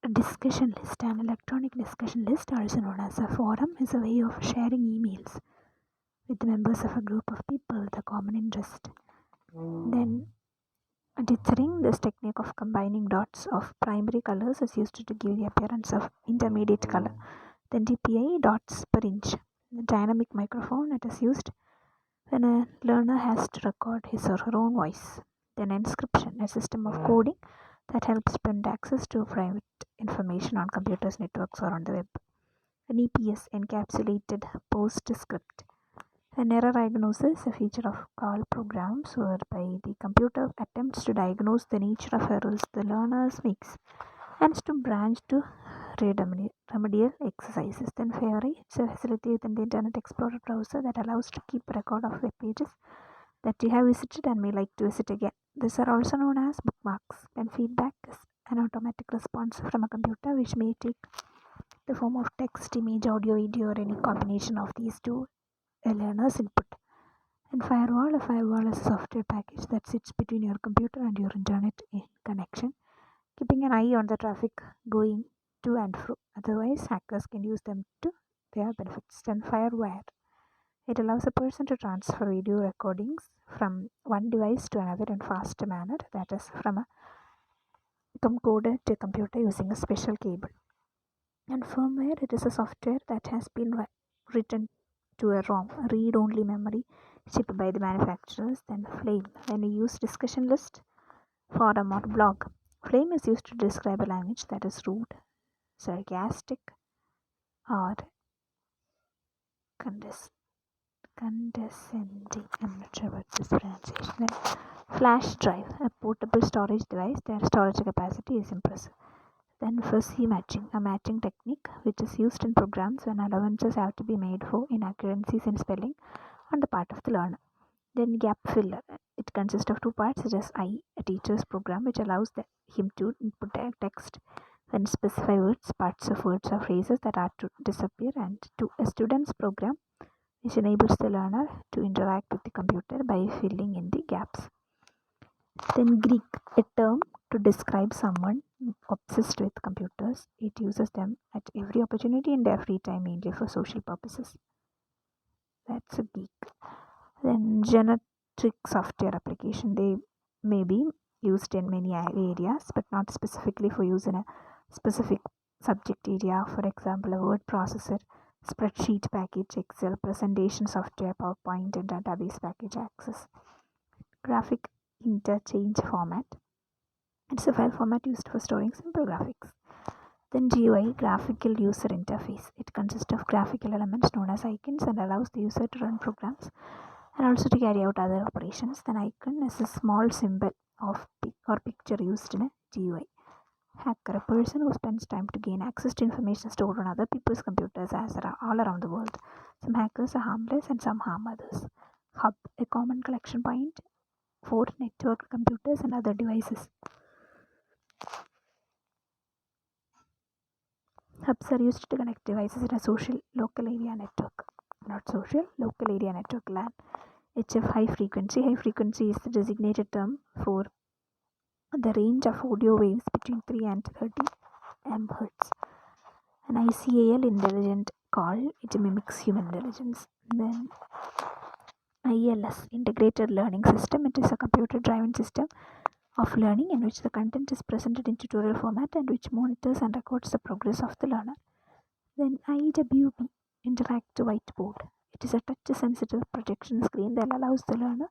A discussion list, an electronic discussion list, also known as a forum, is a way of sharing emails with members of a group of people with a common interest. Then dithering, this technique of combining dots of primary colors is used to give the appearance of intermediate color. Then DPI, dots per inch. The dynamic microphone, it is used when a learner has to record his or her own voice. Then encryption, a system of coding that helps prevent access to private information on computers, networks, or on the web. An EPS, encapsulated postscript. An error diagnosis, a feature of CAL programs whereby the computer attempts to diagnose the nature of errors the learner makes and to branch to remedial exercises. Then Fairy, it's a facility within the Internet Explorer browser that allows to keep record of web pages that you have visited and may like to visit again. These are also known as bookmarks. Then feedback is an automatic response from a computer which may take the form of text, image, audio, video, or any combination of these two a learner's input. And firewall, a firewall is a software package that sits between your computer and your internet connection, keeping an eye on the traffic going to and fro. Otherwise, hackers can use them to their benefits. And firewire, it allows a person to transfer video recordings from one device to another in faster manner, that is from a camcorder to a computer using a special cable. And firmware, it is a software that has been written to a ROM, a read-only memory shipped by the manufacturers. Then Flame, when we use discussion list, forum, or blog. Flame is used to describe a language that is rude, sarcastic, or condescending. I'm not sure about this pronunciation. Then flash drive, a portable storage device. Their storage capacity is impressive. Then fuzzy matching, a matching technique which is used in programs when allowances have to be made for inaccuracies in spelling on the part of the learner. Then gap filler, it consists of two parts, such as a teacher's program which allows him to input a text and specify words, parts of words or phrases that are to disappear, and to a student's program which enables the learner to interact with the computer by filling in the gaps. Then Greek, a term to describe someone obsessed with computers. It uses them at every opportunity in their free time, mainly for social purposes. That's a geek. Then generic software application. They may be used in many areas, but not specifically for use in a specific subject area. For example, a word processor, spreadsheet package, Excel, presentation software, PowerPoint, and database package access. Graphic interchange format. It's a file format used for storing simple graphics. Then GUI, graphical user interface. It consists of graphical elements known as icons and allows the user to run programs and also to carry out other operations. Then icon is a small symbol of picture used in a GUI. Hacker, a person who spends time to gain access to information stored on other people's computers all around the world. Some hackers are harmless and some harm others. Hub, a common collection point for network computers and other devices. Hubs are used to connect devices in a social local area network. Not social, local area network LAN. HF, high frequency. High frequency is the designated term for the range of audio waves between 3 and 30 MHz. An ICAL, intelligent call, it mimics human intelligence. Then ILS, integrated learning system. It is a computer driven system of learning in which the content is presented in tutorial format and which monitors and records the progress of the learner. Then IWB, interactive whiteboard. It is a touch sensitive projection screen that allows the learner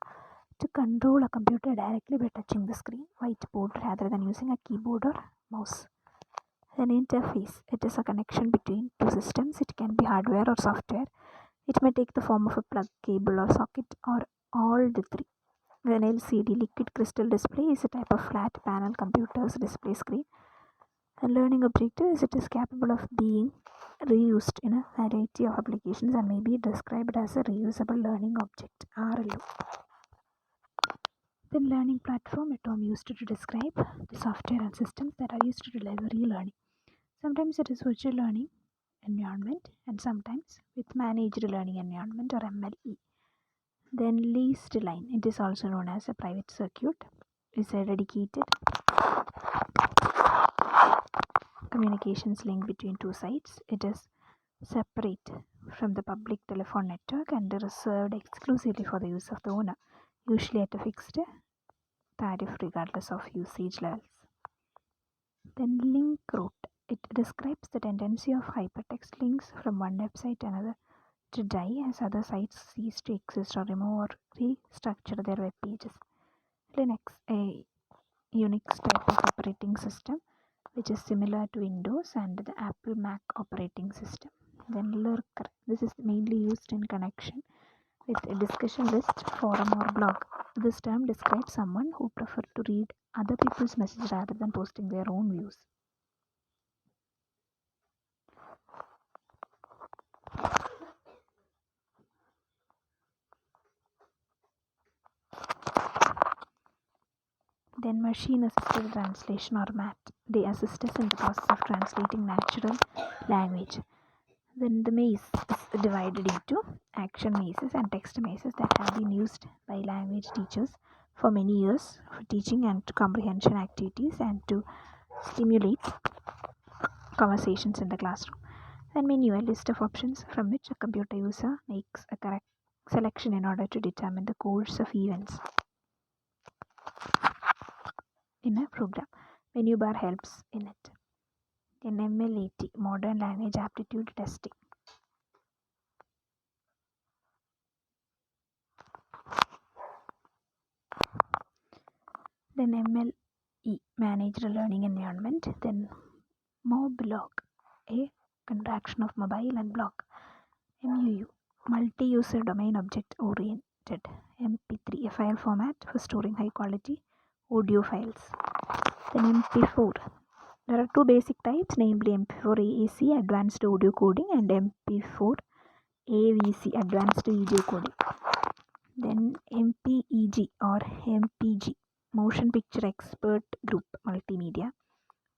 to control a computer directly by touching the screen whiteboard rather than using a keyboard or mouse. An interface, it is a connection between two systems. It can be hardware or software. It may take the form of a plug, cable, or socket, or all the three. An LCD, liquid crystal display, is a type of flat panel computer's display screen. A learning objective is it is capable of being reused in a variety of applications and may be described as a reusable learning object, RLO. Then learning platform, a term used to describe the software and systems that are used to deliver e-learning. Sometimes it is virtual learning environment and sometimes with managed learning environment or MLE. Then leased line, it is also known as a private circuit, is a dedicated communications link between two sites. It is separate from the public telephone network and reserved exclusively for the use of the owner, usually at a fixed tariff regardless of usage levels. Then link route. It describes the tendency of hypertext links from one website to another to die as other sites cease to exist or remove or restructure their web pages. Linux, a Unix type of operating system which is similar to Windows and the Apple Mac operating system. Then lurker. This is mainly used in connection with a discussion list, forum or blog. This term describes someone who prefers to read other people's messages rather than posting their own views. Then machine assisted translation or MAT. They assist us in the process of translating natural language. Then the maze is divided into action mazes and text mazes that have been used by language teachers for many years for teaching and comprehension activities and to stimulate conversations in the classroom. And menu, a list of options from which a computer user makes a correct selection in order to determine the course of events in a program. Menu bar helps in it. Then MLAT, modern language aptitude testing. Then MLE, managed learning environment. Then MOBLOG, a contraction of mobile and blog. MUU, multi-user domain object oriented. MP3, a file format for storing high quality audio files. Then MP4. There are two basic types, namely MP4 AAC, advanced audio coding, and MP4 AVC, advanced video coding. Then MPEG or MPG, motion picture expert group multimedia.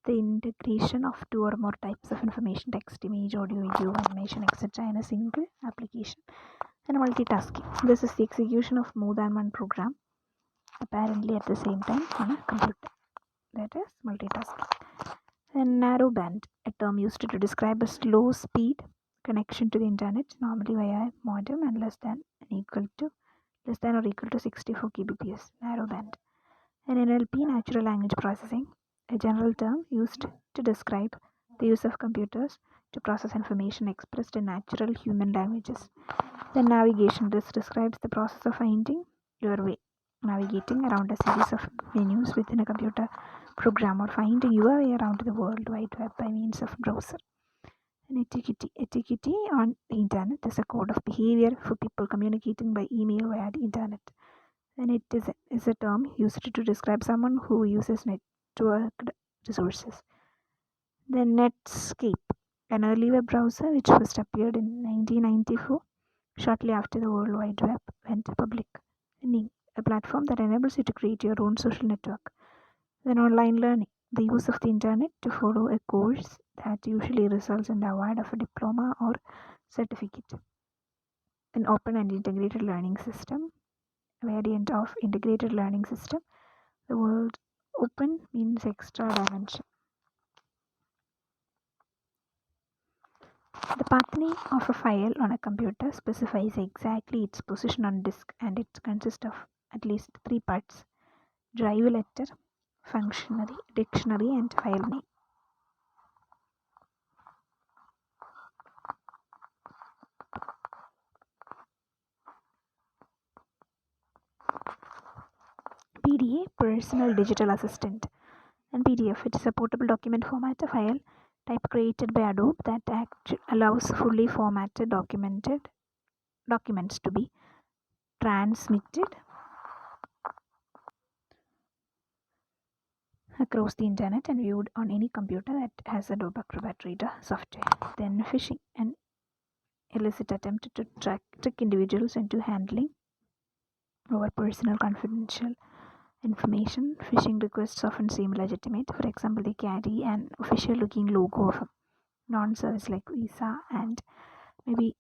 The integration of two or more types of information, text, image, audio, video, animation, etc. in a single application. And multitasking. This is the execution of more than one program apparently at the same time on a computer. That is multitasking. And narrowband, a term used to describe a slow speed connection to the internet, normally via a modem and less than or equal to 64 kbps. Narrowband. And NLP, natural language processing, a general term used to describe the use of computers to process information expressed in natural human languages. Then navigation, this describes the process of finding your way, navigating around a series of menus within a computer program or finding your way around the World Wide Web by means of browser. And etiquette on the internet is a code of behavior for people communicating by email via the internet. And it is a term used to describe someone who uses networked resources. Then Netscape, an early web browser which first appeared in 1994, shortly after the World Wide Web went public. Ning, a platform that enables you to create your own social network. Then online learning, the use of the internet to follow a course that usually results in the award of a diploma or certificate. An open and integrated learning system, variant of integrated learning system. The word open means extra dimension. The path name of a file on a computer specifies exactly its position on disk, and it consists of at least three parts: drive letter, functionary, dictionary, and file name. PDA, personal digital assistant. And PDF, it is a portable document format, a file type created by Adobe that allows fully formatted documents to be transmitted across the internet and viewed on any computer that has Adobe Acrobat Reader software. Then phishing, an illicit attempt to trick individuals into handling over personal confidential information. Phishing requests often seem legitimate. For example, they carry an official looking logo of a non-service like Visa and maybe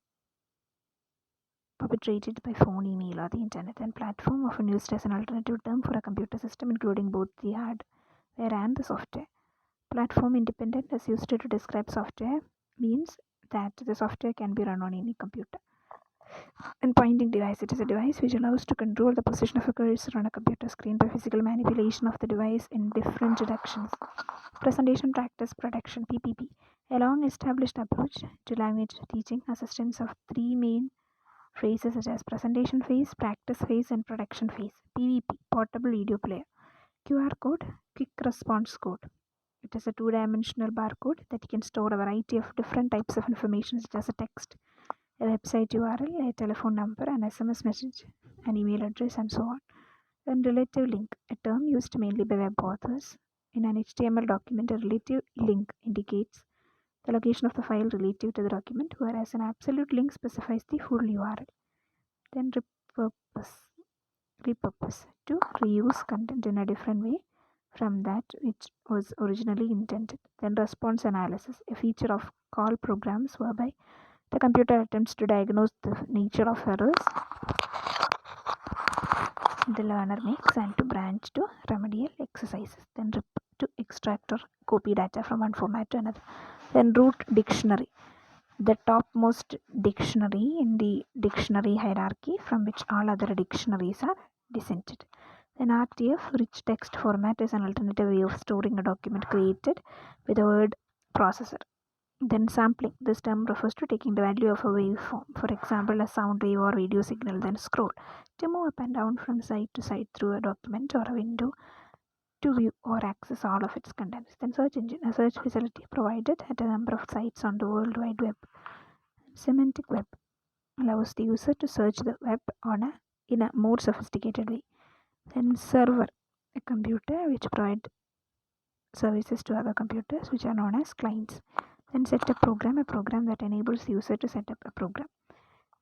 perpetrated by phone, email, or the internet. And platform, often used as an alternative term for a computer system, including both the hardware and the software. Platform independent is used to describe software, means that the software can be run on any computer. And pointing device, it is a device which allows to control the position of a cursor on a computer screen by physical manipulation of the device in different directions. Presentation practice production, PPP, a long established approach to language teaching assistance of three main phases such as presentation phase, practice phase, and production phase. PVP, portable video player. QR code, quick response code. It is a two-dimensional barcode that can store a variety of different types of information such as a text, a website URL, a telephone number, an SMS message, an email address, and so on. Then relative link, a term used mainly by web authors. In an HTML document, a relative link indicates the location of the file relative to the document, whereas an absolute link specifies the full URL. Then repurpose, to reuse content in a different way from that which was originally intended. Then response analysis, a feature of CALL programs whereby the computer attempts to diagnose the nature of errors the learner makes and to branch to remedial exercises. Then rip, to extract or copy data from one format to another. Then root dictionary, the topmost dictionary in the dictionary hierarchy from which all other dictionaries are descended. Then RTF, rich text format, is an alternative way of storing a document created with a word processor. Then sampling, this term refers to taking the value of a waveform, for example a sound wave or video signal, then scroll to move up and down from side to side through a document or a window to view or access all of its contents. Then search engine, a search facility provided at a number of sites on the World Wide Web. Semantic web allows the user to search the web in a more sophisticated way. Then server, a computer which provides services to other computers which are known as clients. Then set a program that enables the user to set up a program.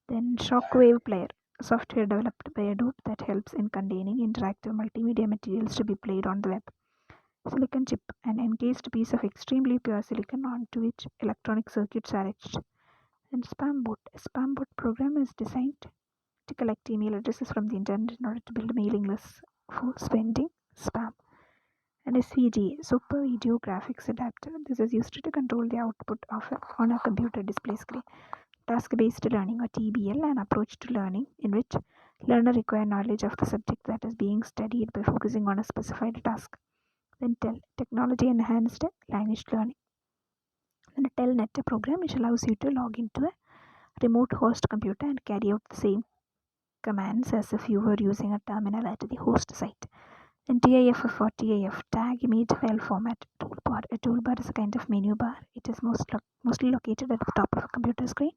Then Shockwave player, software developed by Adobe that helps in containing interactive multimedia materials to be played on the web. Silicon chip, an encased piece of extremely pure silicon onto which electronic circuits are etched. Then Spambot, a Spambot program is designed to collect email addresses from the internet in order to build mailing lists for sending spam. And SVGA, Super Video Graphics Adapter. This is used to control the output on a computer display screen. Task-based learning, or TBL, an approach to learning in which learner require knowledge of the subject that is being studied by focusing on a specified task. Then TEL, technology enhanced language learning. Then a TELNet, a program which allows you to log into a remote host computer and carry out the same commands as if you were using a terminal at the host site. Then TIFF or TIF, tag image file format toolbar. A toolbar is a kind of menu bar. It is mostly located at the top of a computer screen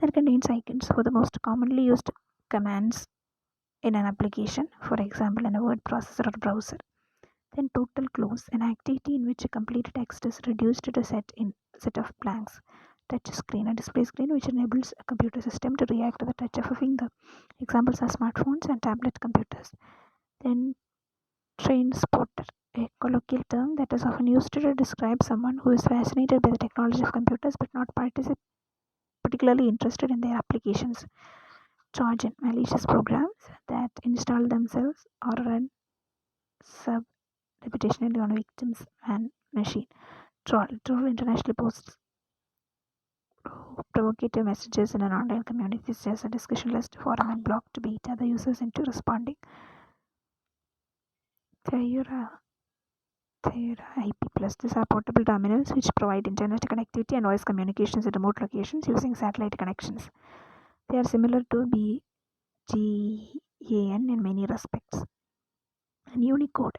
that contains icons for the most commonly used commands in an application, for example in a word processor or browser. Then total close, an activity in which a complete text is reduced to a set of blanks. Touch screen, a display screen which enables a computer system to react to the touch of a finger. Examples are smartphones and tablet computers. Then train spotter, a colloquial term that is often used to describe someone who is fascinated by the technology of computers but not particularly interested in their applications. Trojan, malicious programs that install themselves or run sub-reputationally on victims and machine. Troll internationally posts provocative messages in an online community such as a discussion list, forum, and blog to bait other users into responding. Theura IP Plus. These are portable terminals which provide internet connectivity and voice communications in remote locations using satellite connections. They are similar to BGAN in many respects. And Unicode.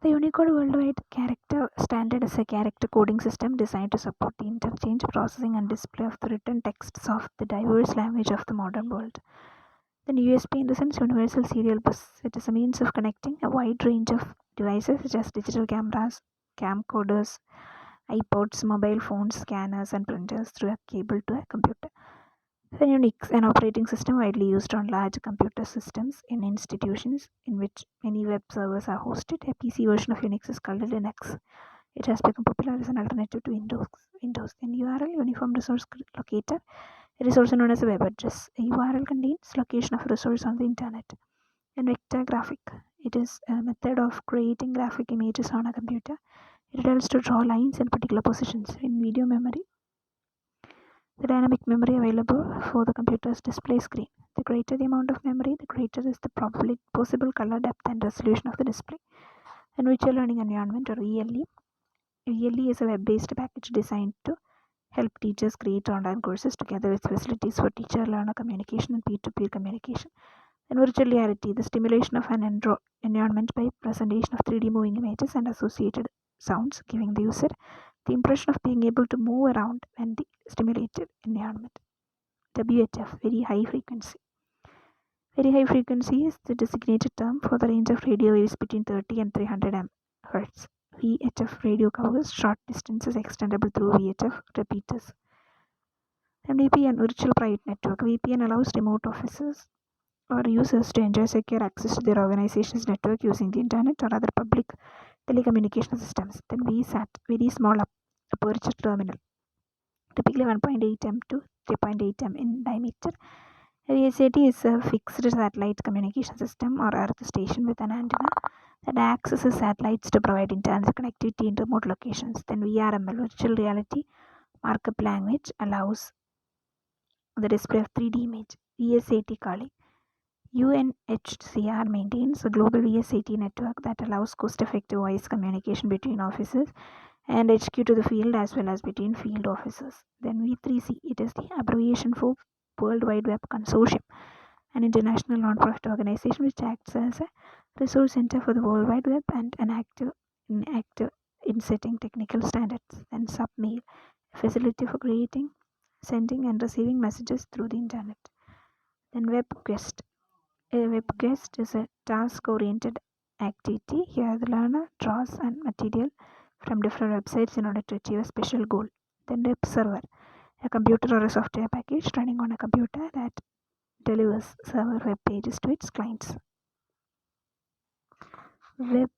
The Unicode Worldwide Character Standard is a character coding system designed to support the interchange, processing, and display of the written texts of the diverse language of the modern world. Then USB, in the sense Universal Serial Bus. It is a means of connecting a wide range of devices such as digital cameras, camcorders, iPods, mobile phones, scanners, and printers through a cable to a computer. Then Unix, an operating system widely used on large computer systems in institutions in which many web servers are hosted. A PC version of Unix is called Linux. It has become popular as an alternative to Windows. Then URL, Uniform Resource Locator. It is also known as a web address. A URL contains location of a resource on the internet. And vector graphic. It is a method of creating graphic images on a computer. It helps to draw lines in particular positions. In video memory, the dynamic memory available for the computer's display screen. The greater the amount of memory, the greater is the possible color depth and resolution of the display. In Virtual Learning Environment, or VLE, VLE is a web-based package designed to help teachers create online courses together with facilities for teacher-learner communication and peer-to-peer communication. In virtual reality, the stimulation of an environment by presentation of 3D moving images and associated sounds, giving the user the impression of being able to move around when the stimulated environment. WHF, very high frequency. Very high frequency is the designated term for the range of radio waves between 30 and 300 Hz. VHF radio covers short distances extendable through VHF repeaters. And VPN, Virtual Private Network. VPN allows remote offices or users to enjoy secure access to their organization's network using the internet or other public telecommunication systems. Then VSAT, very small aperture terminal, typically 1.8 m to 3.8 m in diameter. VSAT is a fixed satellite communication system or earth station with an antenna that accesses satellites to provide internet connectivity in remote locations. Then VRML, virtual reality markup language, allows the display of 3D image. VSAT calling. UNHCR maintains a global VSAT network that allows cost-effective voice communication between offices and HQ to the field as well as between field offices. Then V3C, it is the abbreviation for World Wide Web Consortium, an international non-profit organization which acts as a resource center for the World Wide Web and an active in setting technical standards. Then Submail, a facility for creating, sending and receiving messages through the internet. Then WebQuest. A WebQuest is a task-oriented activity. Here the learner draws and material from different websites in order to achieve a special goal. Then Web Server, a computer or a software package running on a computer that delivers server web pages to its clients. Web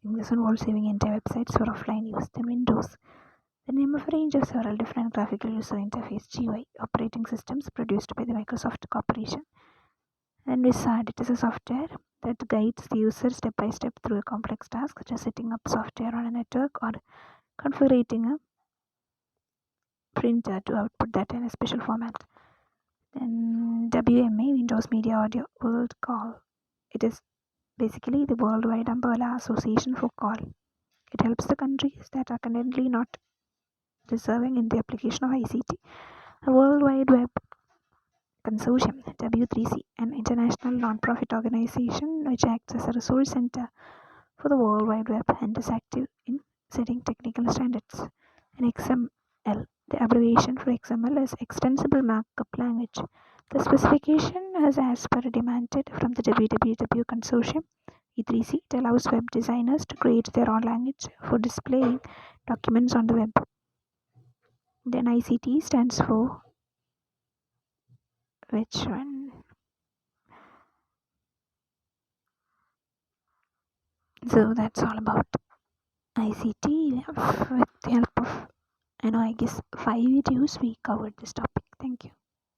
this involves saving entire websites for offline use. Then Windows, the name of a range of several different graphical user interface GUI operating systems produced by the Microsoft Corporation. And Wizard, it is a software that guides the user step by step through a complex task such as setting up software on a network or configuring a printer to output data in a special format. Then WMA, Windows Media Audio World Call. It is basically the worldwide umbrella association for call. It helps the countries that are currently not deserving in the application of ICT. A World Wide Web Consortium, W3C, an international non-profit organization which acts as a resource center for the World Wide Web and is active in setting technical standards. And XML, the abbreviation for XML is Extensible Markup Language. The specification is as per demanded from the WWW Consortium. E3C, it allows web designers to create their own language for displaying documents on the web. Then ICT stands for which one? So that's all about ICT. With the help of, I guess 5 videos we covered this topic. Thank you.